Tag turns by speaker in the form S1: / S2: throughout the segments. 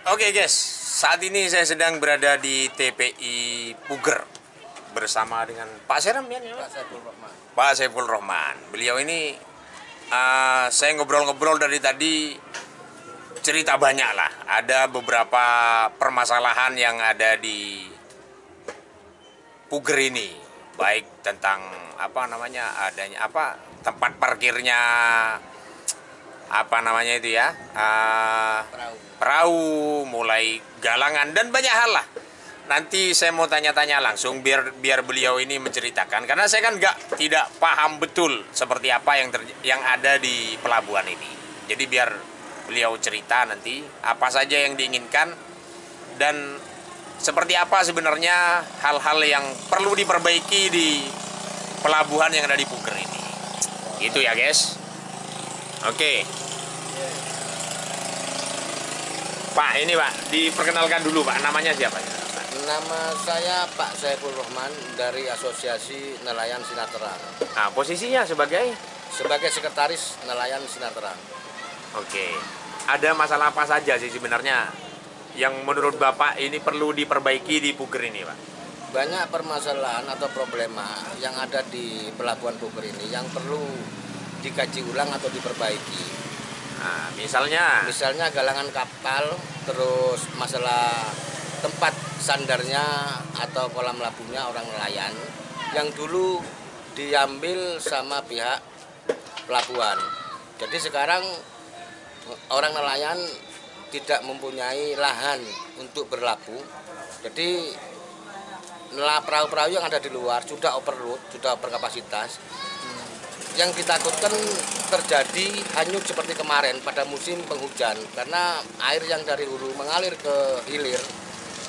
S1: Oke guys, saat ini saya sedang berada di TPI Puger bersama dengan Pak Seram ya?
S2: Pak Saiful Rahman.
S1: Pak Saiful Rahman. Beliau ini saya ngobrol-ngobrol dari tadi, cerita banyak lah. Ada beberapa permasalahan yang ada di Puger ini, baik tentang adanya tempat parkirnya, perahu, mulai galangan dan banyak hal lah. Nanti saya mau tanya-tanya langsung biar beliau ini menceritakan, karena saya kan tidak paham betul seperti apa yang ada di pelabuhan ini. Jadi biar beliau cerita nanti apa saja yang diinginkan dan seperti apa sebenarnya hal-hal yang perlu diperbaiki di pelabuhan yang ada di Puger ini. Gitu ya guys. Oke. Pak, ini Pak, diperkenalkan dulu Pak, namanya siapa?
S2: Nama saya Pak Saiful Rahman dari Asosiasi Nelayan Sinar Terang.
S1: Nah, posisinya sebagai
S2: Sekretaris Nelayan Sinar Terang.
S1: Oke. Ada masalah apa saja sih sebenarnya yang menurut Bapak ini perlu diperbaiki di Puger ini, Pak?
S2: Banyak permasalahan atau problema yang ada di pelabuhan Puger ini yang perlu dikaji ulang atau diperbaiki.
S1: Nah, misalnya
S2: galangan kapal, terus masalah tempat sandarnya atau kolam labunya orang nelayan yang dulu diambil sama pihak pelabuhan. Jadi sekarang orang nelayan tidak mempunyai lahan untuk berlabuh. Jadi perahu-perahu yang ada di luar sudah overload, sudah berkapasitas. Yang ditakutkan terjadi hanyut seperti kemarin pada musim penghujan, karena air yang dari hulu mengalir ke hilir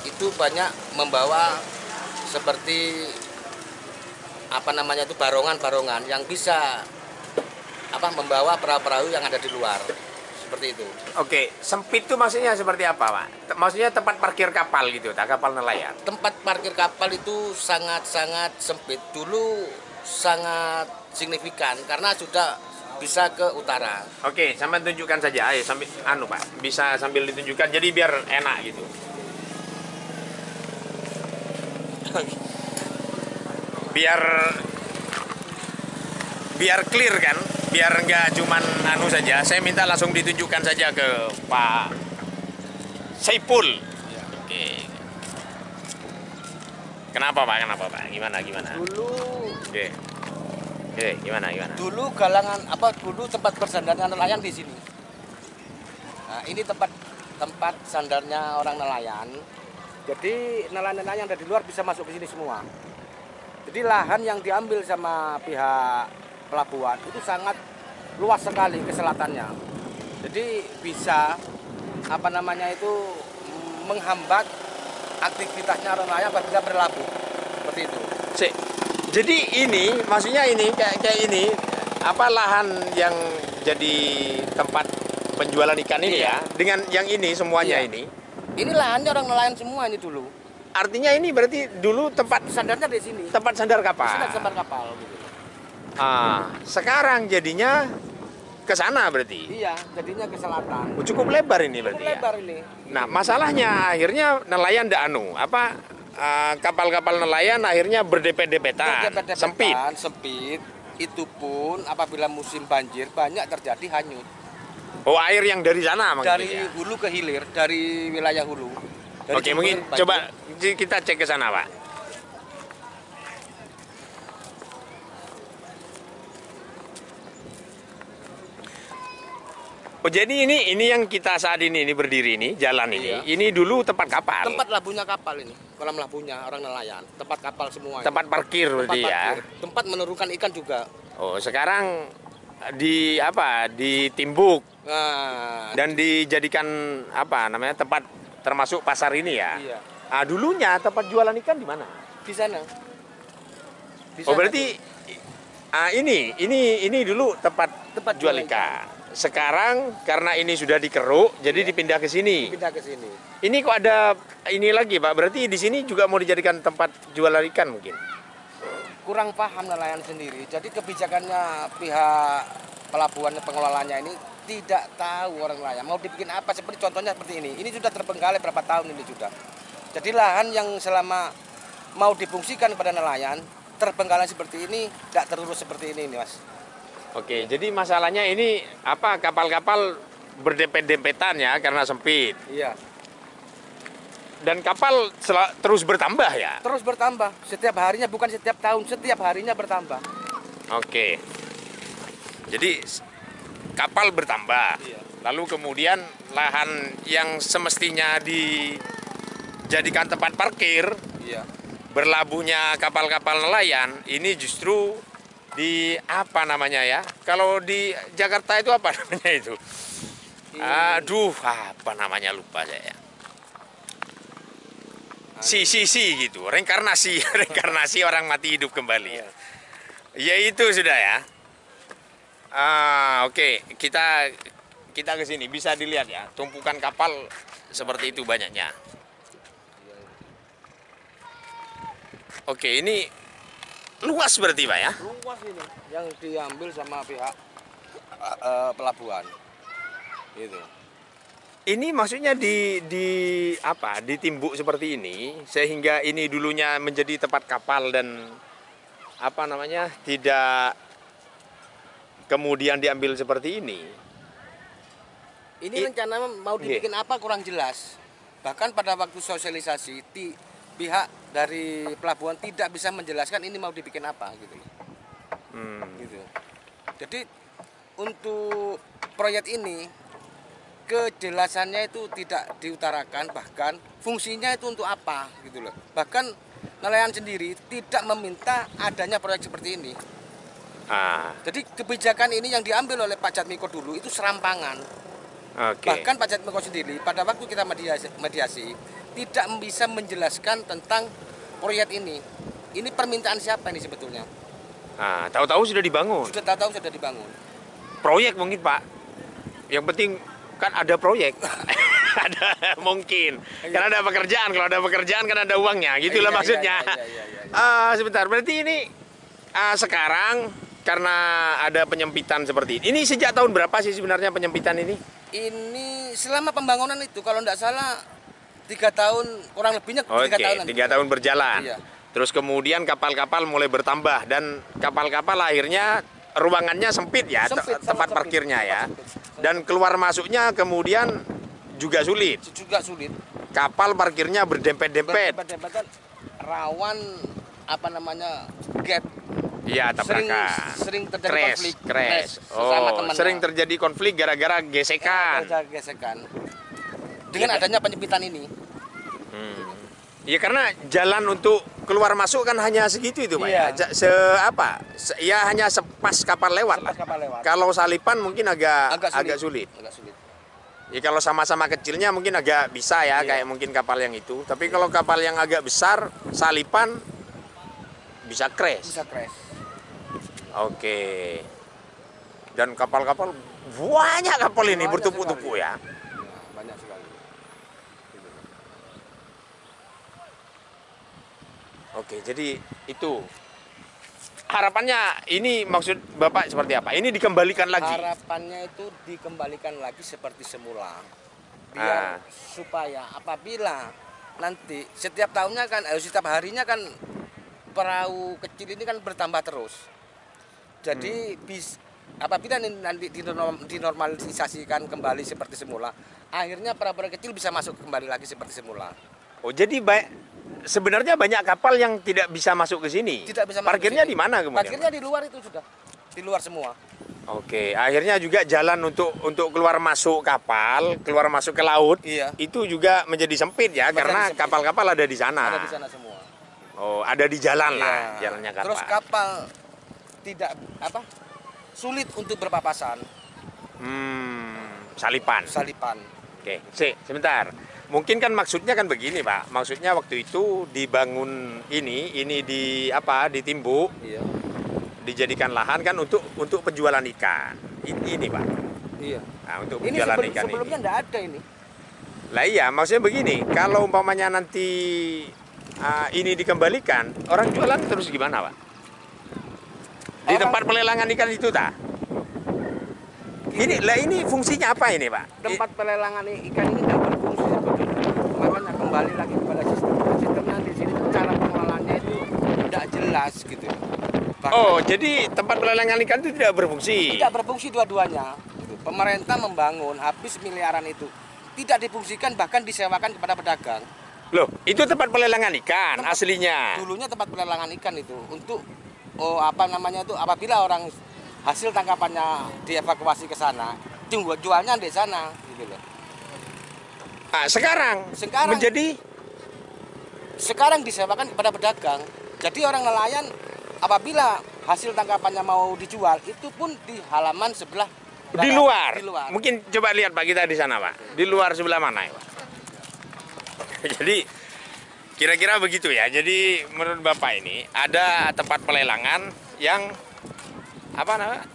S2: itu banyak membawa seperti barongan-barongan yang bisa membawa perahu-perahu yang ada di luar. Seperti itu.
S1: Oke, sempit itu maksudnya seperti apa, Pak? Maksudnya tempat parkir kapal gitu, kapal nelayan.
S2: Tempat parkir kapal itu sangat-sangat sempit. Dulu sangat signifikan karena sudah bisa ke utara.
S1: Oke, sampai tunjukkan saja. Ayo sambil Pak, bisa sambil ditunjukkan jadi biar enak gitu. biar clear kan, biar nggak cuman saja. Saya minta langsung ditunjukkan saja ke Pak Saiful.
S2: Ya.
S1: Oke. Kenapa Pak? Gimana?
S2: Dulu
S1: Gimana?
S2: Dulu dulu tempat bersandarnya nelayan di sini. Nah, ini tempat sandarnya orang nelayan. Jadi nelayan-nelayan yang ada di luar bisa masuk ke sini semua. Jadi lahan yang diambil sama pihak pelabuhan itu sangat luas sekali ke selatannya. Jadi bisa menghambat aktivitasnya orang nelayan agar bisa berlabuh. Seperti itu.
S1: Jadi maksudnya kayak ini lahan yang jadi tempat penjualan ikan ini ya, dengan yang ini semuanya ini.
S2: Ini lahannya orang nelayan semua ini dulu.
S1: Artinya ini berarti dulu tempat
S2: sandarnya di sini.
S1: Tempat sandar kapal.
S2: Sandar kapal gitu.
S1: Sekarang jadinya ke sana berarti.
S2: Iya, jadinya ke selatan.
S1: Cukup lebar ini berarti.
S2: Cukup lebar ini.
S1: Nah, masalahnya akhirnya nelayan kapal-kapal nelayan akhirnya berdepet-depetan, sempit.
S2: Itu pun apabila musim banjir banyak terjadi hanyut.
S1: Oh, air yang dari sana maksudnya.
S2: Dari hulu ke hilir, dari wilayah hulu.
S1: Oke, mungkin coba kita cek ke sana, Pak. Oh, jadi ini yang kita saat ini berdiri ini, jalan ini.
S2: Iya.
S1: Ini dulu tempat kapal.
S2: Tempat labuhnya kapal ini, kolam labuhnya orang nelayan. Tempat kapal semua.
S1: Tempat parkir berarti ya.
S2: Tempat menurunkan ikan juga.
S1: Oh, sekarang ditimbuk.
S2: Nah,
S1: dan dijadikan tempat termasuk pasar ini ya.
S2: Iya.
S1: Dulunya tempat jualan ikan di mana?
S2: Di sana.
S1: Berarti ini dulu tempat jual ikan. Sekarang karena ini sudah dikeruk, jadi dipindah ke sini. Ini kok ada ini lagi, Pak? Berarti di sini juga mau dijadikan tempat jualan ikan mungkin?
S2: Kurang paham nelayan sendiri. Jadi kebijakannya pihak pelabuhan pengelolanya ini tidak tahu orang nelayan mau dibikin apa, seperti contohnya seperti ini. Ini sudah terbengkalai berapa tahun ini sudah. Jadi lahan yang selama mau difungsikan kepada nelayan terbengkalai seperti ini, tidak terurus seperti ini Mas.
S1: Oke, jadi masalahnya ini apa, kapal-kapal berdempet-dempetan ya karena sempit.
S2: Iya.
S1: Dan kapal terus bertambah ya?
S2: Terus bertambah, setiap harinya, bukan setiap tahun, setiap harinya bertambah.
S1: Oke. Jadi kapal bertambah.
S2: Iya.
S1: Lalu kemudian lahan yang semestinya dijadikan tempat parkir,
S2: Iya.
S1: berlabuhnya kapal-kapal nelayan ini justru di apa namanya ya? Kalau di Jakarta itu apa namanya itu? Aduh, apa namanya lupa saya. Si gitu, reinkarnasi, reinkarnasi orang mati hidup kembali ya. Ya itu sudah ya. Oke, kita ke sini bisa dilihat ya, tumpukan kapal seperti itu banyaknya. Oke, ini luas berarti Pak ya?
S2: Luas ini yang diambil sama pihak pelabuhan. Gitu.
S1: Ini maksudnya ditimbuk seperti ini sehingga ini dulunya menjadi tempat kapal dan apa namanya tidak kemudian diambil seperti ini.
S2: Ini rencana mau dibikin apa kurang jelas. Bahkan pada waktu sosialisasi pihak dari pelabuhan tidak bisa menjelaskan ini mau dibikin apa gitu. Gitu. Jadi untuk proyek ini kejelasannya itu tidak diutarakan, bahkan fungsinya itu untuk apa gitu loh. Bahkan nelayan sendiri tidak meminta adanya proyek seperti ini. Jadi kebijakan ini yang diambil oleh Pak Jatmiko dulu itu serampangan. Bahkan Pak Jatmiko sendiri pada waktu kita mediasi tidak bisa menjelaskan tentang proyek ini. Ini permintaan siapa ini sebetulnya?
S1: Tahu-tahu sudah dibangun.
S2: Sudah tahu sudah dibangun.
S1: Proyek mungkin Pak. Yang penting kan ada proyek. Ada mungkin. Karena ada pekerjaan. Kalau ada pekerjaan kan ada uangnya. Gitulah maksudnya. Sebentar. Berarti ini sekarang karena ada penyempitan seperti ini. Ini sejak tahun berapa sih sebenarnya penyempitan ini?
S2: Ini selama pembangunan itu kalau tidak salah 3 tahun, kurang lebihnya 3 tahun.
S1: 3 tahun berjalan.
S2: Iya.
S1: Terus kemudian kapal-kapal mulai bertambah dan kapal-kapal akhirnya ruangannya sempit ya, tempat parkirnya ya. Dan keluar masuknya kemudian juga sulit.
S2: Juga sulit.
S1: Kapal parkirnya berdempet-dempet.
S2: Berdempet-dempetan, rawan apa namanya gap.
S1: Iya, tabrakan.
S2: Sering terjadi konflik.
S1: Sering terjadi konflik gara-gara gesekan.
S2: Gesekan. Dengan adanya penyempitan ini.
S1: Ya karena jalan untuk keluar masuk kan hanya segitu itu Pak ya. Ya hanya sepas kapal lewat. Kalau salipan mungkin agak sulit. Ya kalau sama-sama kecilnya mungkin agak bisa ya, kayak mungkin kapal yang itu. Tapi kalau kapal yang agak besar, salipan bisa crash. Oke. Dan kapal-kapal banyak kapal ini bertumpuk-tumpuk ya.
S2: Banyak sekali.
S1: Oke, jadi itu harapannya ini maksud Bapak seperti apa? Ini dikembalikan lagi?
S2: Harapannya itu dikembalikan lagi seperti semula. Biar supaya apabila nanti setiap tahunnya kan, setiap harinya kan perahu kecil ini kan bertambah terus. Jadi apabila nanti dinormalisasikan kembali seperti semula, akhirnya perahu kecil bisa masuk kembali lagi seperti semula.
S1: Oh, jadi sebenarnya banyak kapal yang tidak bisa masuk ke sini.
S2: Tidak bisa masuk.
S1: Parkirnya di mana kemudian?
S2: Parkirnya di luar itu sudah. Di luar semua.
S1: Oke, akhirnya juga jalan untuk keluar masuk kapal, keluar masuk ke laut.
S2: Iya.
S1: Itu juga menjadi sempit ya, karena kapal-kapal ada di sana.
S2: Ada di sana semua.
S1: Oh, ada di jalan lah jalannya kapal.
S2: Terus kapal tidak sulit untuk berpapasan.
S1: Salipan. Oke, sebentar. Mungkin kan maksudnya kan begini Pak. Maksudnya waktu itu dibangun ini ditimbuk, dijadikan lahan kan untuk penjualan ikan. Ini Pak.
S2: Iya.
S1: Nah, untuk penjualan ikan
S2: sebelumnya enggak ada ini.
S1: Lah iya, maksudnya begini. Kalau umpamanya nanti ini dikembalikan, orang jualan terus gimana Pak? Di tempat pelelangan ikan itu tak? Ini fungsinya apa ini, Pak?
S2: Tempat pelelangan ikan ini tidak berfungsi sebetulnya. Makanya kembali lagi kepada sistem. Sistemnya di sini cara pengelolaannya itu tidak jelas gitu.
S1: Oh, jadi tempat pelelangan ikan itu tidak berfungsi?
S2: Tidak berfungsi dua-duanya. Pemerintah membangun habis miliaran itu. Tidak difungsikan, bahkan disewakan kepada pedagang.
S1: Loh, itu tempat pelelangan ikan aslinya?
S2: Dulunya tempat pelelangan ikan itu untuk apabila orang hasil tangkapannya dievakuasi ke sana, jualnya di sana gitu loh.
S1: Ah, sekarang menjadi
S2: sekarang disewakan kepada pedagang. Jadi orang nelayan apabila hasil tangkapannya mau dijual itu pun di halaman sebelah
S1: di luar. Mungkin coba lihat Pak kita di sana, Pak. Di luar sebelah mana ya, Pak? Jadi kira-kira begitu ya. Jadi menurut Bapak ini ada tempat pelelangan yang apa namanya?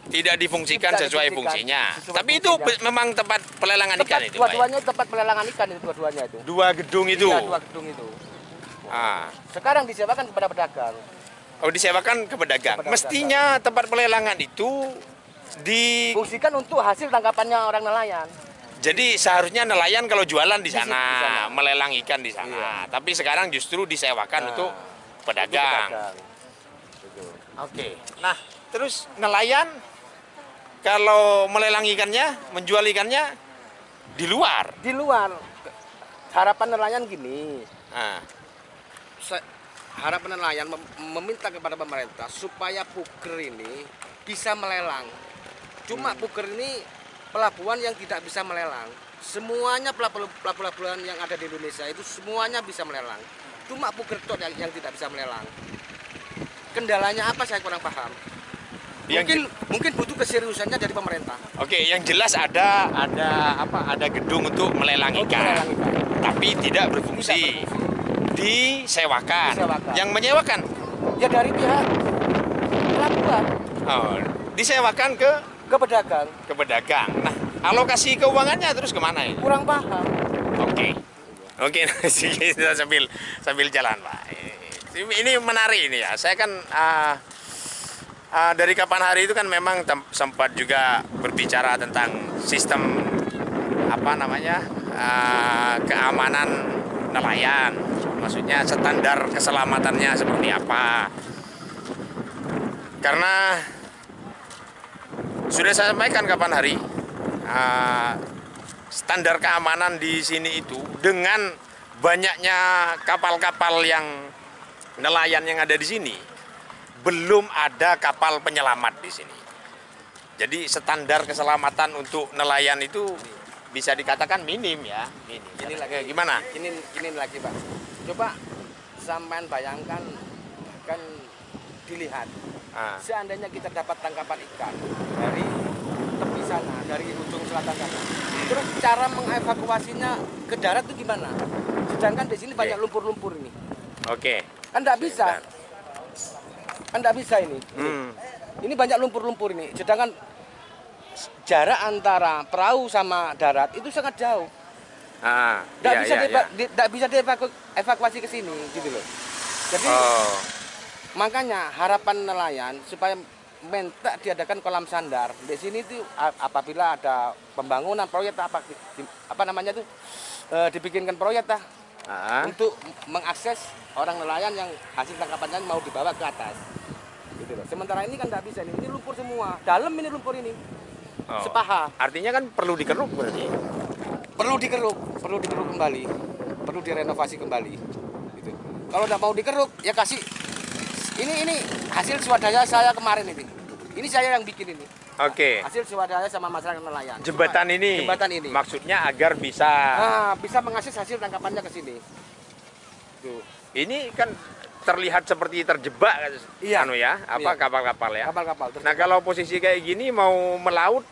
S1: Tidak difungsikan sesuai fungsinya. Tapi itu memang tempat pelelangan ikan itu, Pak.
S2: Dua-duanya tempat pelelangan ikan itu dua-duanya itu.
S1: Dua gedung itu.
S2: Iya, dua gedung itu.
S1: Ah.
S2: Sekarang disewakan kepada pedagang.
S1: Oh, disewakan ke pedagang. Mestinya tempat pelelangan itu
S2: difungsikan untuk hasil tangkapannya orang nelayan.
S1: Jadi seharusnya nelayan kalau jualan di sana,
S2: Di sana.
S1: melelang ikan di sana.
S2: Iya.
S1: Tapi sekarang justru disewakan untuk pedagang. Oke. Nah, terus nelayan kalau melelang ikannya, menjual ikannya di luar.
S2: Di luar. Harapan nelayan gini.
S1: Nah.
S2: Harapan nelayan meminta kepada pemerintah supaya puker ini bisa melelang. Cuma puker ini pelabuhan yang tidak bisa melelang. Semuanya pelabuhan yang ada di Indonesia itu semuanya bisa melelang. Cuma puker tok yang tidak bisa melelang. Kendalanya apa saya kurang paham. Mungkin butuh keseriusannya dari pemerintah.
S1: Oke, yang jelas ada gedung untuk melelang ikan. Tapi tidak berfungsi. Disewakan. Yang menyewakan?
S2: Ya dari pihak pelabuhan.
S1: Oh, disewakan ke
S2: pedagang.
S1: Ke pedagang. Nah, alokasi keuangannya terus kemana ini?
S2: Kurang paham.
S1: Oke, kita sambil jalan, Pak. Ini menarik ini ya. Saya kan dari kapan hari itu kan memang sempat juga berbicara tentang sistem keamanan nelayan. Maksudnya standar keselamatannya seperti apa. Karena sudah saya sampaikan kapan hari, standar keamanan di sini itu dengan banyaknya kapal-kapal yang nelayan yang ada di sini, belum ada kapal penyelamat di sini. Jadi standar keselamatan untuk nelayan itu bisa dikatakan minim ya.
S2: Ini lagi
S1: gimana?
S2: Ini lagi, Pak. Coba sampean bayangkan, kan dilihat. Seandainya kita dapat tangkapan ikan dari tepi sana, dari ujung selatan sana, terus cara mengevakuasinya ke darat itu gimana? Sedangkan di sini banyak lumpur-lumpur ini.
S1: Oke.
S2: Kan tidak bisa. ini. Ini banyak lumpur-lumpur ini. Sedangkan jarak antara perahu sama darat itu sangat jauh. Tidak bisa dievakuasi ke sini, gitu loh. Jadi makanya harapan nelayan supaya minta diadakan kolam sandar di sini itu apabila ada pembangunan proyek dibikinkan proyek untuk mengakses orang nelayan yang hasil tangkapannya mau dibawa ke atas. Gitu loh. Sementara ini kan tidak bisa ini lumpur semua. Dalam ini lumpur ini. Sepaha.
S1: Artinya kan perlu dikeruk berarti.
S2: Perlu dikeruk kembali, perlu direnovasi kembali. Gitu. Kalau tidak mau dikeruk, ya kasih. Ini hasil swadaya saya kemarin ini. Ini saya yang bikin ini.
S1: Oke.
S2: Hasil swadaya sama masyarakat nelayan.
S1: Jembatan ini. Maksudnya agar bisa.
S2: Bisa mengakses hasil tangkapannya ke sini. Tuh.
S1: Ini kan terlihat seperti terjebak, kapal-kapal ya.
S2: Kapal-kapal.
S1: Nah kalau posisi kayak gini mau melaut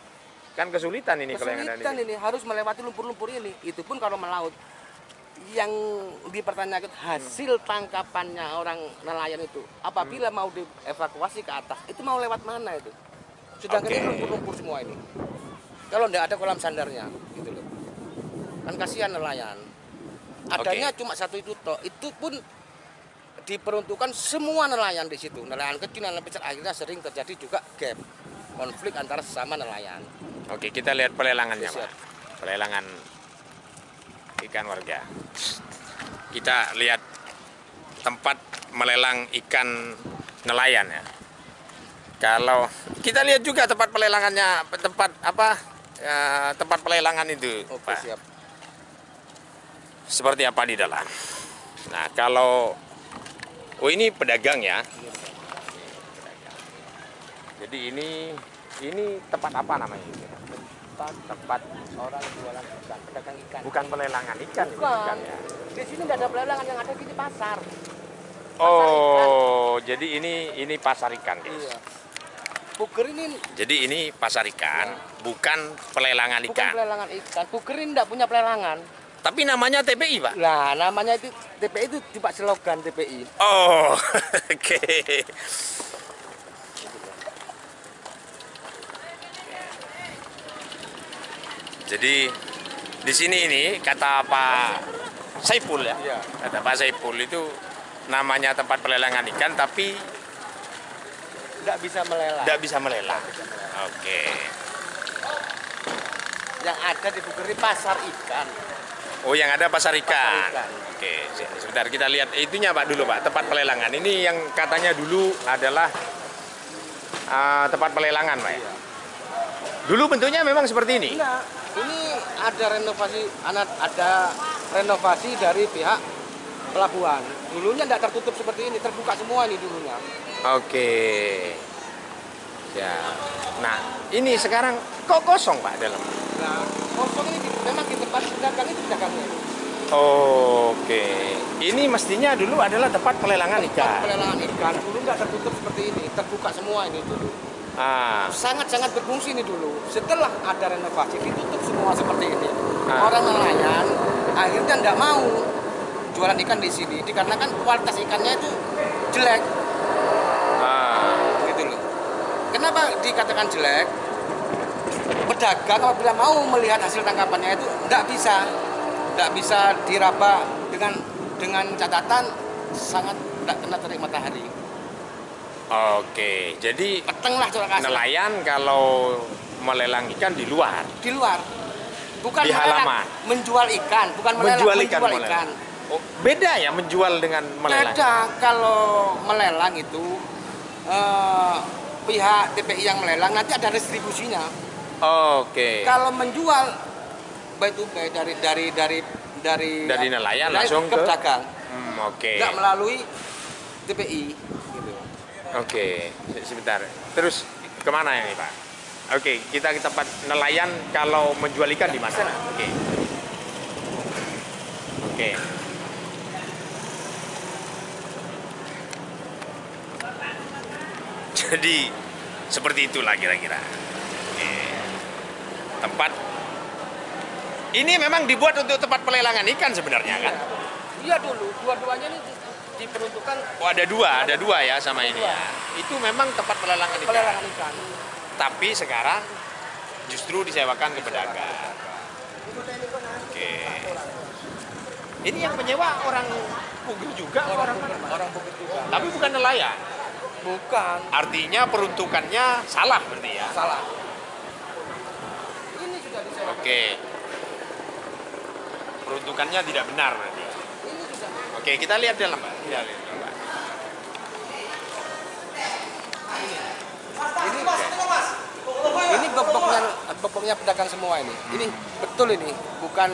S1: kan kesulitan ini kalau yang ada
S2: Kesulitan ini harus melewati lumpur-lumpur ini. Itu pun kalau melaut. Yang dipertanyakan hasil tangkapannya orang nelayan itu apabila mau dievakuasi ke atas itu mau lewat mana itu? Sedangkan ini lumpur-lumpur semua ini. Kalau tidak ada kolam sandarnya, gitu loh. Kan kasihan nelayan. Adanya cuma satu itu toh. Itu pun diperuntukkan semua nelayan di situ. Nelayan kecil, nelayan besar akhirnya sering terjadi juga gap. konflik antara sesama nelayan.
S1: Oke, kita lihat pelelangannya,
S2: Siap.
S1: Pak. Pelelangan ikan warga. Kita lihat tempat melelang ikan nelayan ya. Kalau kita lihat juga tempat pelelangannya, tempat apa? Tempat pelelangan itu,
S2: Oke,
S1: Pak.
S2: siap.
S1: Seperti apa di dalam. Nah, kalau ini pedagang ya. Jadi ini tempat apa namanya ini? Tempat
S2: Orang jualan ikan, pedagang ikan.
S1: bukan pelelangan ikan ini,
S2: Bukan.
S1: bukan ya.
S2: Di sini nggak ada pelelangan, yang ada di pasar.
S1: Oh, jadi ini pasar ikan, guys.
S2: Iya. Puger ini
S1: Jadi ini pasar ikan, bukan pelelangan
S2: bukan
S1: ikan.
S2: pelelangan ikan. Puger ini nggak punya pelelangan.
S1: Tapi namanya TPI, Pak.
S2: Nah, namanya itu TPI itu tiba slogan TPI.
S1: Oh, oke. Jadi di sini ini kata Pak Saipul ya.
S2: Iya.
S1: Kata Pak Saipul itu namanya tempat pelelangan ikan tapi
S2: Nggak bisa melelang.
S1: tidak bisa melelang. Oke.
S2: Yang ada di Puger ini pasar ikan.
S1: Oh, yang ada pasar ikan.
S2: Pasar ikan.
S1: Oke, sebentar kita lihat itunya Pak dulu Pak, tempat pelelangan. Ini yang katanya dulu adalah tempat pelelangan Pak ya.
S2: Iya.
S1: Dulu bentuknya memang seperti ini.
S2: Nah, ini ada renovasi dari pihak pelabuhan. Dulunya tidak tertutup seperti ini, terbuka semua ini dulunya.
S1: Oke. Ya. Nah, ini sekarang kok kosong Pak dalam.
S2: Nah, kosong ini memang di tempat pedagang itu pedagangnya.
S1: Oke. Ini mestinya dulu adalah tempat pelelangan
S2: Tempat
S1: ikan.
S2: pelelangan ikan dulu nggak tertutup seperti ini, terbuka semua ini dulu. Sangat-sangat berfungsi ini dulu. Setelah ada renovasi ditutup semua seperti ini. Orang nelayan akhirnya nggak mau jualan ikan di sini dikarenakan kualitas ikannya itu jelek. Gitu loh. Kenapa dikatakan jelek? Pedagang apabila mau melihat hasil tangkapannya itu nggak bisa diraba dengan catatan sangat tidak kena terik matahari.
S1: Oke. Jadi
S2: Peteng lah corak kasar.
S1: nelayan kalau melelang ikan di luar.
S2: Di luar. Bukan
S1: Di
S2: melelang,
S1: halaman.
S2: menjual ikan, bukan melelang,
S1: Menjual
S2: menjual
S1: ikan,
S2: ikan.
S1: Oh, beda ya menjual dengan melelang.
S2: Beda kalau melelang itu pihak TPI yang melelang nanti ada distribusinya.
S1: Oke.
S2: Kalau menjual baik itu dari
S1: nelayan
S2: dari
S1: langsung
S2: ke
S1: ke
S2: pedagang,
S1: Oke.
S2: nggak melalui TPI. Gitu.
S1: Oke. Sebentar. Terus kemana ini Pak? Oke, kita ke tempat nelayan kalau menjual ikan di mana? Oke. Oke. Jadi seperti itulah kira-kira. Oke. Tempat ini memang dibuat untuk tempat pelelangan ikan sebenarnya kan?
S2: Iya dulu, dua-duanya ini diperuntukkan
S1: Oh ada dua ya sama ini ya. Itu memang tempat pelelangan ikan.
S2: pelelangan ikan.
S1: Tapi sekarang justru disewakan ke pedagang. Oke. Ini yang penyewa orang Puger juga orang
S2: Puger juga.
S1: tapi bukan nelayan.
S2: Bukan,
S1: Artinya peruntukannya salah berarti ya.
S2: salah. Ini sudah disewakan.
S1: Oke. Peruntukannya tidak benar berarti.
S2: Ini sudah.
S1: Oke, kita lihat dalam, Pak. Kita lihat dalam, Pak.
S2: Ini boboknya pedagang semua ini. Ini betul ini, bukan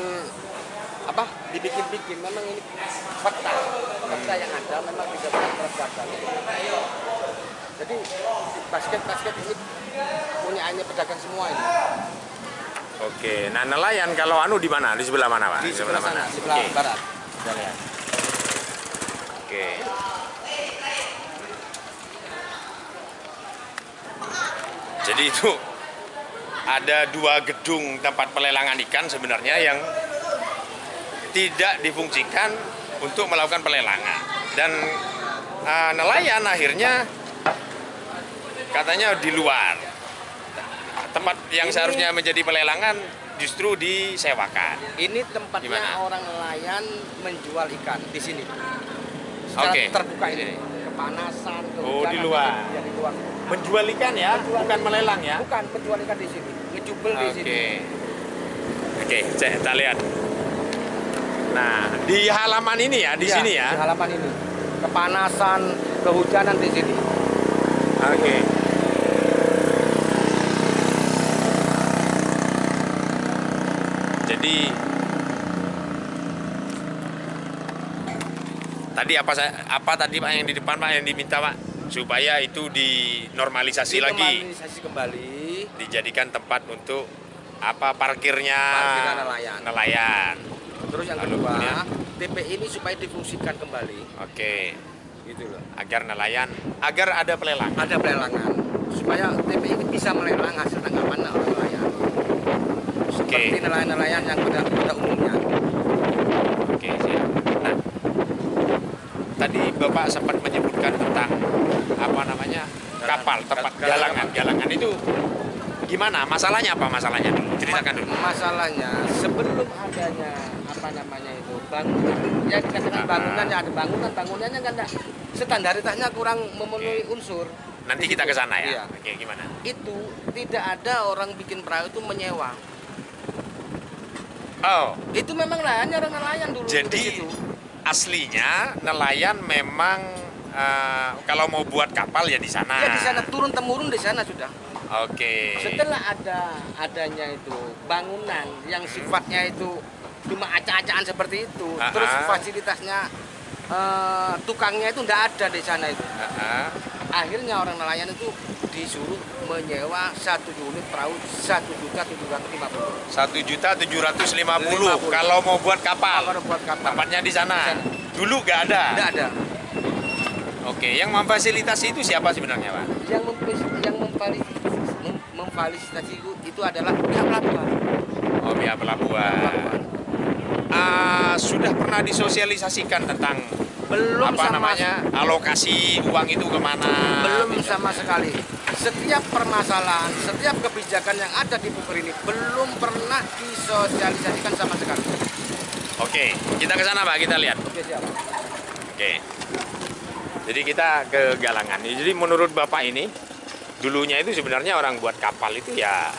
S2: apa dibikin-bikin. Memang ini fakta yang ada memang tidak terdapat. Jadi basket ini punya pedagang semua ini.
S1: Oke, nah nelayan kalau anu di mana? Di sebelah mana, Pak?
S2: Di sebelah sana, sebelah
S1: Oke.
S2: barat.
S1: Kita lihat. Oke. Jadi itu ada dua gedung tempat pelelangan ikan sebenarnya yang tidak difungsikan untuk melakukan pelelangan. Dan nelayan akhirnya katanya di luar. Tempat yang seharusnya menjadi pelelangan justru disewakan.
S2: Ini tempatnya
S1: Gimana?
S2: orang nelayan menjual ikan di sini. Secara
S1: Oke.
S2: terbuka ini. Kepanasan,
S1: Oh, di
S2: kehujanan,
S1: luar.
S2: Ya, di luar.
S1: Menjual ikan ya,
S2: Menjual
S1: bukan melelang ya.
S2: Bukan, menjual ikan di sini, ngejubel di sini.
S1: Oke, kita lihat. Nah, di halaman ini ya, di
S2: Iya,
S1: sini ya.
S2: Di halaman ini. Kepanasan, kehujanan di sini.
S1: Oke. Jadi tadi apa tadi Pak yang di depan Pak yang diminta Pak supaya itu dinormalisasi lagi,
S2: Normalisasi kembali.
S1: dijadikan tempat untuk apa parkirnya
S2: Parkiran
S1: nelayan.
S2: Terus yang
S1: Lalu
S2: kedua,
S1: kemudian?
S2: TPI ini supaya difungsikan kembali,
S1: Oke,
S2: gitu loh.
S1: agar nelayan, agar ada pelelang.
S2: Ada pelelangan, supaya TPI ini bisa melelang hasil tangkapan orang nelayan. Seperti
S1: Oke.
S2: nelayan-nelayan yang pada umumnya.
S1: Oke, siap. Nah, tadi Bapak sempat menyebutkan tentang apa namanya kapal, tempat galangan. Galangan itu gimana? Masalahnya apa masalahnya dulu? Ceritakan dulu.
S2: Masalahnya sebelum adanya apa namanya itu bangunan, ya dikatakan bangunannya ada bangunannya kan enggak, standaritasnya kurang memenuhi unsur.
S1: Nanti kita ke sana ya.
S2: Iya.
S1: Oke, gimana?
S2: Itu tidak ada orang bikin perahu itu menyewa.
S1: Oh,
S2: Itu memang lahannya orang nelayan dulu di
S1: jadi
S2: situ.
S1: aslinya nelayan memang kalau mau buat kapal ya di sana.
S2: Ya di sana turun temurun di sana sudah.
S1: Oke.
S2: Setelah adanya itu bangunan yang sifatnya itu cuma acak-acakan seperti itu, terus fasilitasnya tukangnya itu tidak ada di sana itu. Akhirnya orang nelayan itu disuruh menyewa 1 unit perahu 1.750.000.
S1: 1.750.000 kalau mau buat kapal.
S2: Kalau buat kapal.
S1: Tempatnya di sana. Dulu nggak ada.
S2: Tidak ada.
S1: Oke, yang memfasilitasi itu siapa sebenarnya, Pak?
S2: Yang memfasilitasi itu adalah pihak pelabuhan.
S1: Oh, pihak pelabuhan. Sudah pernah disosialisasikan tentang
S2: Belum
S1: apa
S2: sama
S1: namanya alokasi uang itu kemana?
S2: belum sama sekali. Setiap permasalahan, setiap kebijakan yang ada di Puker ini belum pernah disosialisasikan sama sekali.
S1: Oke, kita ke sana Pak, kita lihat.
S2: Oke, siap.
S1: Oke. Jadi kita ke galangan. Jadi menurut Bapak ini, dulunya itu sebenarnya orang buat kapal itu ya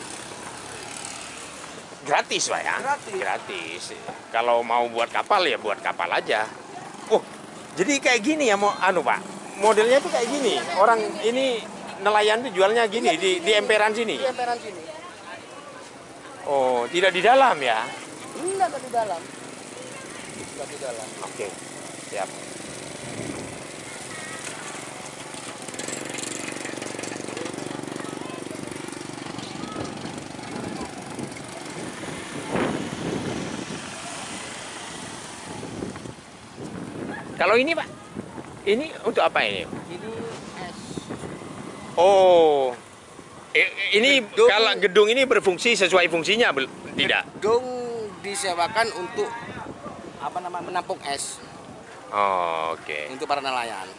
S1: gratis Pak ya? Gratis. Kalau mau buat kapal ya buat kapal aja. Oh, jadi kayak gini ya mau Pak. Modelnya itu kayak gini. Orang ini nelayan tuh jualnya gini di emperan sini.
S2: Di emperan sini.
S1: Oh, tidak di dalam ya?
S2: Enggak di dalam. Enggak di dalam.
S1: Oke. Siap. Kalau ini Pak, ini untuk apa ini?
S2: Ini es.
S1: Oh, ini
S2: Gedung.
S1: kalau gedung ini berfungsi sesuai fungsinya tidak?
S2: Gedung disewakan untuk apa namanya menampung es
S1: Oh, oke.
S2: untuk para nelayan.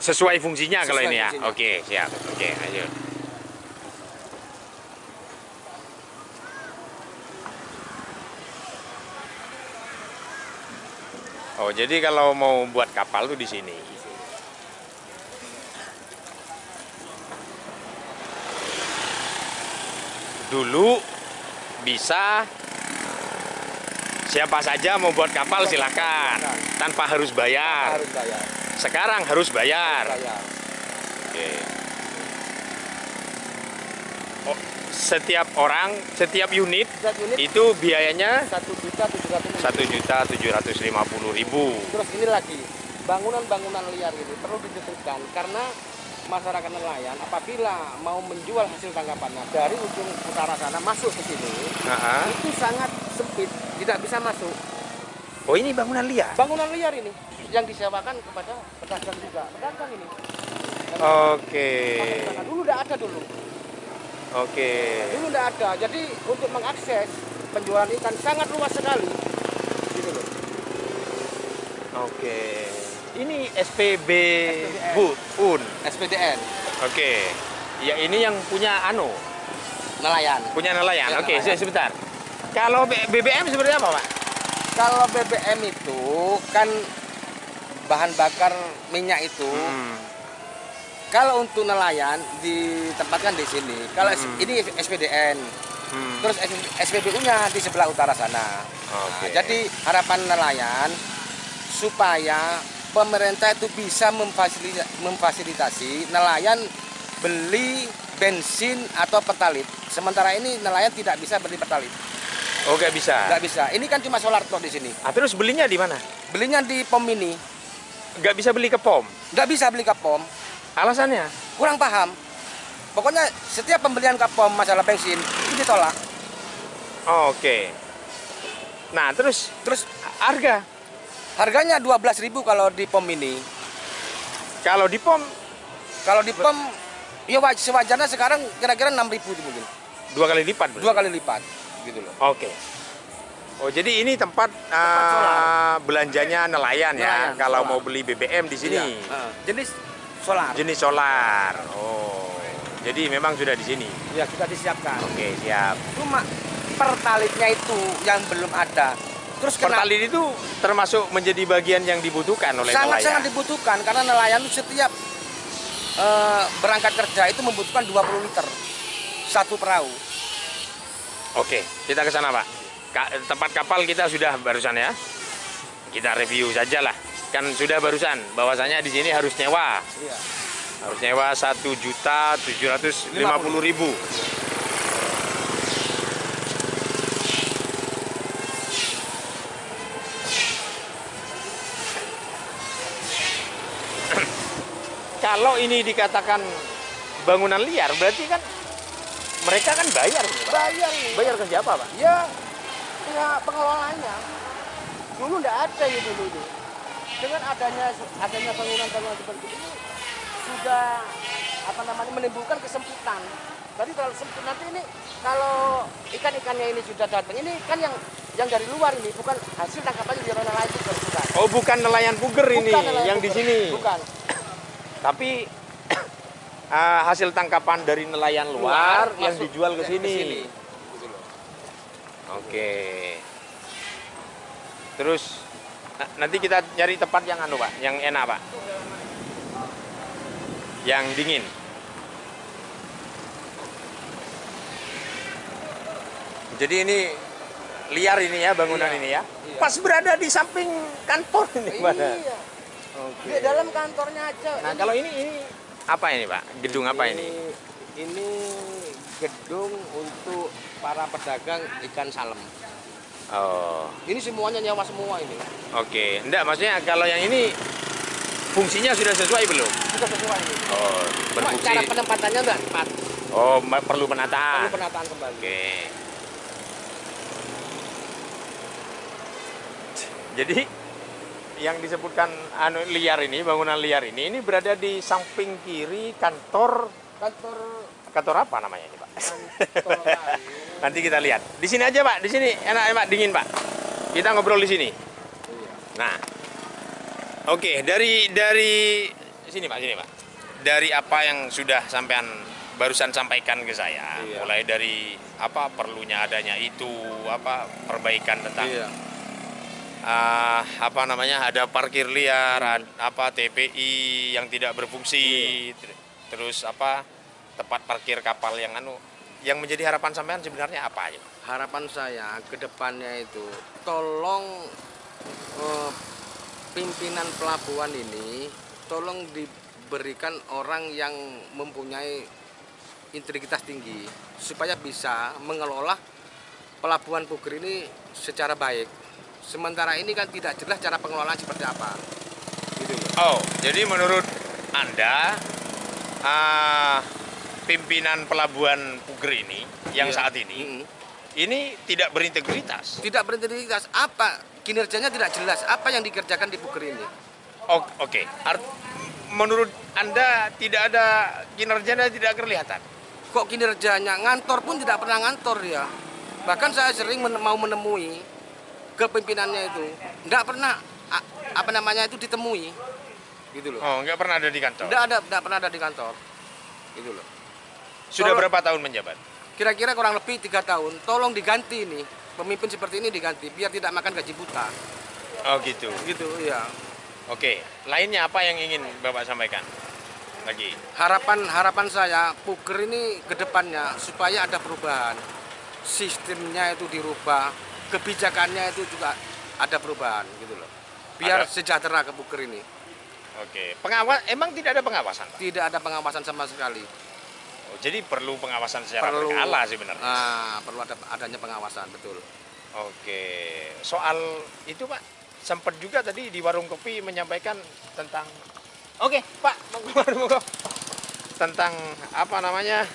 S1: Sesuai fungsinya kalau
S2: Sesuai
S1: ini ya?
S2: fungsinya.
S1: Oke, siap. Oke, ayo. Oh, jadi kalau mau buat kapal tuh di sini. Dulu bisa siapa saja mau buat kapal silakan tanpa harus bayar.
S2: Harus bayar.
S1: Sekarang harus bayar.
S2: Bayar.
S1: Oke. Oh, setiap orang, setiap unit
S2: Setiap unit
S1: itu biayanya
S2: 1.750.000. Terus ini lagi bangunan-bangunan liar ini perlu ditertibkan karena masyarakat nelayan apabila mau menjual hasil tangkapannya dari ujung utara sana masuk ke sini itu sangat sempit, tidak bisa masuk.
S1: Oh, ini bangunan liar.
S2: Bangunan liar ini yang disewakan kepada pedagang juga, pedagang ini.
S1: Oke.
S2: Dulu tidak ada dulu.
S1: Oke.
S2: Dulu tidak ada. Jadi untuk mengakses penjualan ikan sangat luas sekali. Gitu loh.
S1: Oke. Ini SPB UN.
S2: SPDN.
S1: Oke. Ya ini yang punya
S2: Nelayan.
S1: punya nelayan.
S2: Ya,
S1: Oke,
S2: nelayan.
S1: sebentar. Kalau BBM seperti apa, Pak?
S2: Kalau BBM itu kan bahan bakar minyak itu Kalau untuk nelayan ditempatkan di sini. Kalau ini SPDN, terus SPBU-nya di sebelah utara sana. Nah, jadi harapan nelayan supaya pemerintah itu bisa memfasilitasi nelayan beli bensin atau pertalit. Sementara ini nelayan tidak bisa beli pertalit.
S1: Oh, nggak bisa?
S2: Nggak bisa. Ini kan cuma solar tok di sini.
S1: Terus belinya di mana?
S2: Belinya di POM ini.
S1: Nggak bisa beli ke POM?
S2: Nggak bisa beli ke POM.
S1: Alasannya?
S2: Kurang paham. Pokoknya setiap pembelian ke POM masalah bensin itu ditolak.
S1: Oke. Nah, terus harga?
S2: Harganya 12.000 kalau di POM ini.
S1: Kalau di POM?
S2: Kalau di POM ya sewajarnya sekarang kira-kira 6.000 itu mungkin.
S1: 2 kali lipat?
S2: 2 kali lipat gitu loh.
S1: Oke. Oh, jadi ini tempat belanjanya nelayan ya. Kalau mau beli BBM di sini.
S2: Iya. Jenis solar.
S1: Jenis solar. Oh. Jadi memang sudah di sini.
S2: Ya, kita disiapkan.
S1: Oke, siap.
S2: Cuma pertalitnya itu yang belum ada. Terus
S1: pertalit itu termasuk menjadi bagian yang dibutuhkan oleh nelayan.
S2: Sangat dibutuhkan karena nelayan itu setiap berangkat kerja itu membutuhkan 20 liter satu perahu.
S1: Oke, kita ke sana, Pak. Tempat kapal kita sudah barusan ya. Kita review saja lah. Kan sudah barusan bahwasanya di sini harus nyewa.
S2: Iya.
S1: Harus nyewa 1.750.000. Kalau ini dikatakan bangunan liar, berarti kan mereka kan bayar. Bayar ke siapa, Pak?
S2: Ya pengelolanya. Dulu nggak ada ya dulu. Dengan adanya bangunan-bangunan seperti ini sudah menimbulkan kesempitan. Jadi kalau sempit nanti ini kalau ikan-ikannya ini sudah datang, ini kan yang dari luar ini bukan hasil tangkapannya di nelayan puger, bukan.
S1: Oh, bukan nelayan puger ini yang di sini.
S2: Bukan.
S1: Tapi hasil tangkapan dari nelayan luar yang dijual ke sini. Oke. Terus nanti kita nyari tempat yang Pak, yang enak, Pak. Yang dingin. Jadi ini liar ini ya bangunan ini ya. Iya. Pas berada di samping kantor ini, Pak.
S2: Iya. Oke. Di dalam kantornya aja.
S1: Nah, kalau ini apa ini, Pak? Gedung apa ini?
S2: Ini gedung untuk para pedagang ikan salem.
S1: Oh.
S2: Ini semuanya nyewa semua ini.
S1: Oke. Enggak, maksudnya kalau yang ini fungsinya sudah sesuai belum?
S2: Sudah sesuai ini.
S1: Oh, berfungsi.
S2: Cara penempatannya enggak tepat.
S1: Oh, perlu penataan.
S2: Perlu penataan kembali.
S1: Oke. Jadi yang disebutkan liar ini, bangunan liar ini berada di samping kiri kantor apa namanya ini, Pak? Nanti kita lihat. Di sini aja, Pak. Di sini enak, dingin, Pak. Kita ngobrol di sini. Nah. Oke, dari sini, Pak, Dari apa yang sudah sampean barusan sampaikan ke saya, mulai dari apa perlunya adanya itu, apa perbaikan tentang ada parkir liar, apa TPI yang tidak berfungsi, terus apa tempat parkir kapal yang menjadi harapan sampean sebenarnya apa aja?
S2: Harapan saya ke depannya itu tolong pimpinan pelabuhan ini tolong diberikan orang yang mempunyai integritas tinggi supaya bisa mengelola pelabuhan Puger ini secara baik. Sementara ini kan tidak jelas cara pengelolaan seperti apa. Gitu loh.
S1: Oh, jadi menurut Anda pimpinan pelabuhan Puger ini yang saat ini tidak berintegritas?
S2: Tidak berintegritas. Apa kinerjanya tidak jelas. Apa yang dikerjakan di Puger ini?
S1: Oke. Menurut Anda tidak ada kinerjanya, tidak kelihatan?
S2: Kok kinerjanya ngantor pun tidak pernah ngantor ya. Bahkan saya sering mau menemui kepimpinannya itu nggak pernah ditemui gitu loh.
S1: Oh, nggak pernah ada di kantor?
S2: Nggak pernah ada di kantor gitu loh.
S1: Sudah berapa tahun menjabat?
S2: Kira-kira kurang lebih 3 tahun. Tolong diganti ini, pemimpin seperti ini diganti biar tidak makan gaji buta.
S1: Oh gitu?
S2: Gitu, iya.
S1: Oke, lainnya apa yang ingin Bapak sampaikan? lagi.
S2: Harapan saya Puger ini ke depannya supaya ada perubahan. Sistemnya itu dirubah, kebijakannya itu juga ada perubahan gitu loh. Biar sejahtera ke Puger ini.
S1: Oke, emang tidak ada pengawasan, Pak?
S2: Tidak ada pengawasan sama sekali.
S1: Oh, jadi perlu pengawasan secara berkala sebenarnya.
S2: Perlu adanya pengawasan, betul.
S1: Oke, soal itu Pak, sempat juga tadi di warung kopi menyampaikan tentang, oke Pak, monggo. Tentang apa namanya,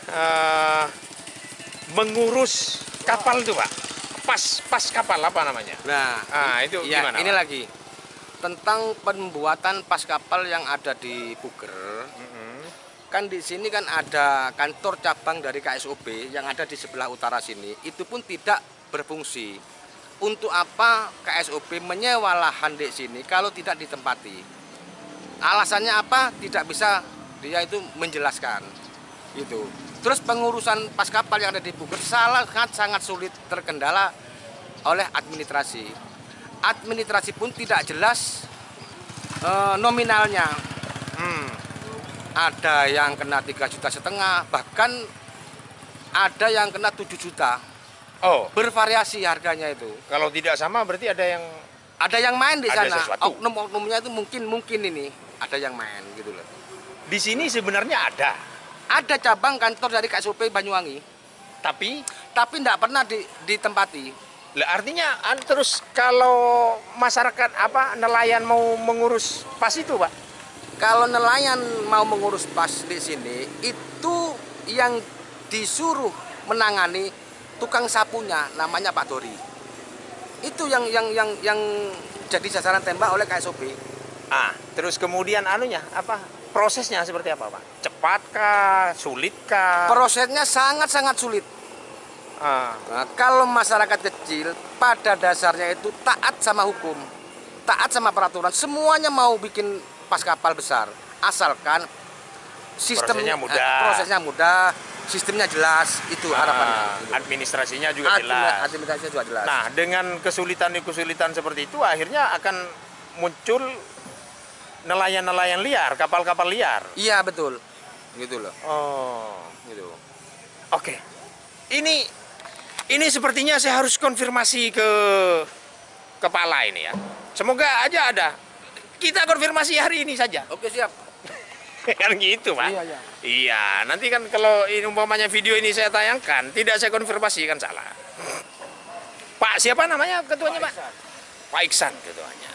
S1: mengurus kapal itu Pak, pas kapal apa namanya?
S2: Nah,
S1: itu
S2: ya,
S1: gimana?
S2: ini
S1: Pak?
S2: lagi tentang pembuatan pas kapal yang ada di Puger. Kan di sini kan ada kantor cabang dari KSOB yang ada di sebelah utara sini, itu pun tidak berfungsi. Untuk apa KSOB menyewa lahan di sini kalau tidak ditempati? Alasannya apa? Tidak bisa dia itu menjelaskan. Gitu. Terus pengurusan pas kapal yang ada di Puger sangat sulit, terkendala oleh administrasi. Administrasi pun tidak jelas nominalnya. Ada yang kena 3,5 juta, bahkan ada yang kena 7 juta.
S1: Oh,
S2: Bervariasi harganya itu.
S1: kalau tidak sama berarti ada yang
S2: main di
S1: ada
S2: sana.
S1: sesuatu.
S2: Oknum-oknumnya itu mungkin ini ada yang main gitu loh.
S1: di sini sebenarnya ada,
S2: Ada cabang kantor dari KSOP Banyuwangi,
S1: tapi
S2: tapi tidak pernah ditempati.
S1: artinya terus kalau masyarakat nelayan mau mengurus pas itu Pak?
S2: Kalau nelayan mau mengurus pas di sini, itu yang disuruh menangani tukang sapunya, namanya Pak Dori. Itu yang jadi sasaran tembak oleh KSOB.
S1: Terus kemudian prosesnya seperti apa Pak? Cepatkah, sulitkah?
S2: Prosesnya sangat sulit. Nah, kalau masyarakat kecil pada dasarnya itu taat sama hukum, taat sama peraturan, semuanya mau bikin pas kapal besar, asalkan prosesnya mudah, sistemnya jelas, itu harapannya.
S1: Administrasinya juga jelas.
S2: Administrasinya juga jelas.
S1: Nah, dengan kesulitan seperti itu akhirnya akan muncul nelayan-nelayan liar, kapal-kapal liar.
S2: Iya betul, gitu loh.
S1: Oh,
S2: Gitu.
S1: oke. Ini sepertinya saya harus konfirmasi ke kepala ini ya. Semoga aja ada. Kita konfirmasi hari ini saja.
S2: Oke siap.
S1: Kan gitu Pak.
S2: Iya.
S1: Iya, nanti kan kalau ini umpamanya video ini saya tayangkan, tidak saya konfirmasi kan salah. Pak, siapa namanya ketuanya Pak? Pak Iksan ketuanya.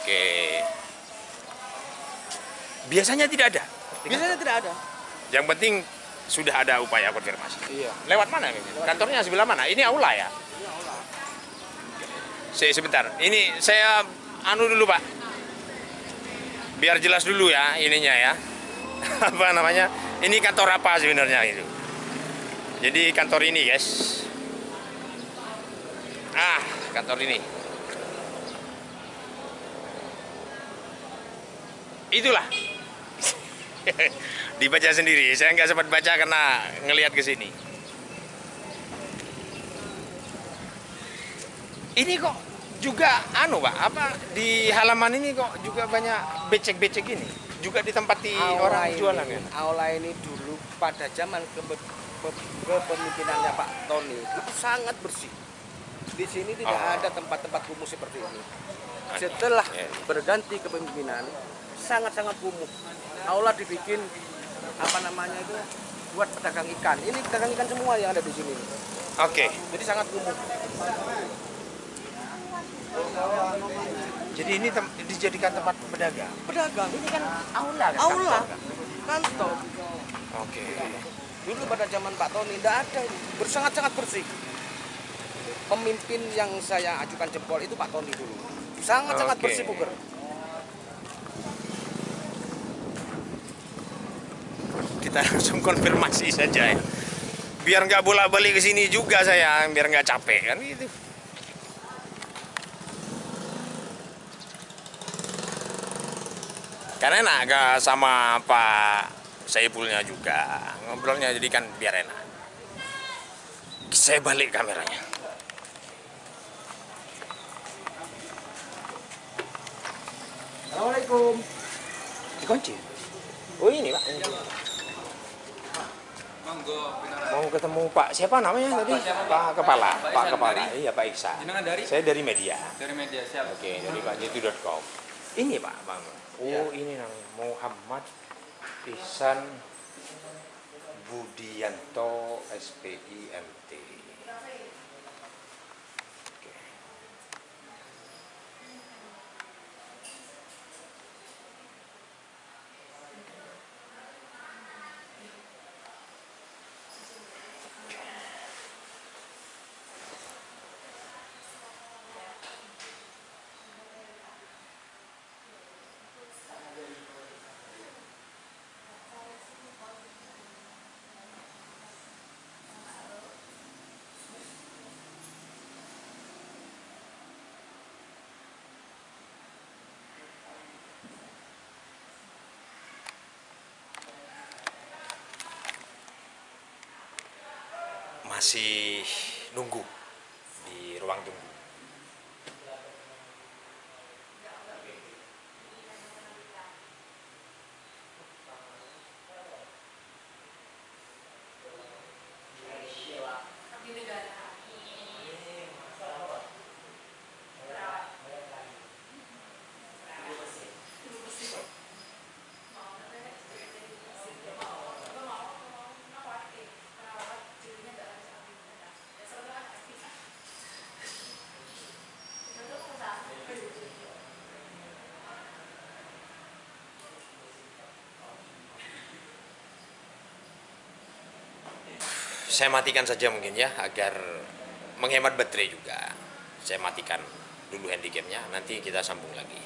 S1: Oke. Biasanya tidak ada.
S2: Biasanya tidak ada.
S1: Yang penting sudah ada upaya konfirmasi.
S2: Iya.
S1: Lewat mana? Kantornya sebelah mana? Ini aula ya?
S2: Ini aula.
S1: Sebentar. Ini saya dulu Pak. Biar jelas dulu ya ininya ya. Apa namanya? Ini kantor apa sebenarnya itu? Jadi kantor ini, guys. Kantor ini. Itulah. Dibaca sendiri. Saya nggak sempat baca karena ngelihat ke sini. Ini kok juga Pak, di halaman ini kok juga banyak becek-becek ini. Juga ditempati orang jualan ya?
S2: Aula ini dulu pada zaman kepemimpinannya Pak Tony itu sangat bersih. Di sini tidak ada tempat-tempat kumuh seperti ini. Setelah berganti kepemimpinan, sangat kumuh. Aula dibikin buat pedagang ikan. Ini pedagang ikan semua yang ada di sini.
S1: Oke.
S2: Jadi sangat kumuh.
S1: Jadi ini dijadikan tempat pedagang.
S2: Pedagang.
S1: Ini kan aula kan?
S2: Aula, kantor.
S1: Oke.
S2: Dulu pada zaman Pak Tony tidak ada ini. Sangat bersih. Pemimpin yang saya ajukan jempol itu Pak Tony dulu. Sangat bersih Puger.
S1: Kita langsung konfirmasi saja ya. Biar nggak bolak-balik ke sini juga saya, biar nggak capek kan gitu. Karena enak sama Pak Saifulnya juga ngobrolnya, jadi kan biar enak. Saya balik kameranya.
S2: Assalamualaikum.
S1: Dikunci. Oh ini Pak. Ini.
S3: Monggo.
S1: Mau ketemu Pak siapa namanya tadi? Pak Kepala. Pak Kepala. Iya Pak Iksan.
S3: Jenengan dari?
S1: Saya dari media.
S3: Dari media siap.
S1: Oke, dari pakjitu.com. Ini Pak, Bang. Oh, ini namanya Muhammad Ihsan Budianto SPIMT. Oke. Masih nunggu di ruang tunggu. Saya matikan saja mungkin ya agar menghemat baterai juga. Saya matikan dulu handycamnya, nanti kita sambung lagi.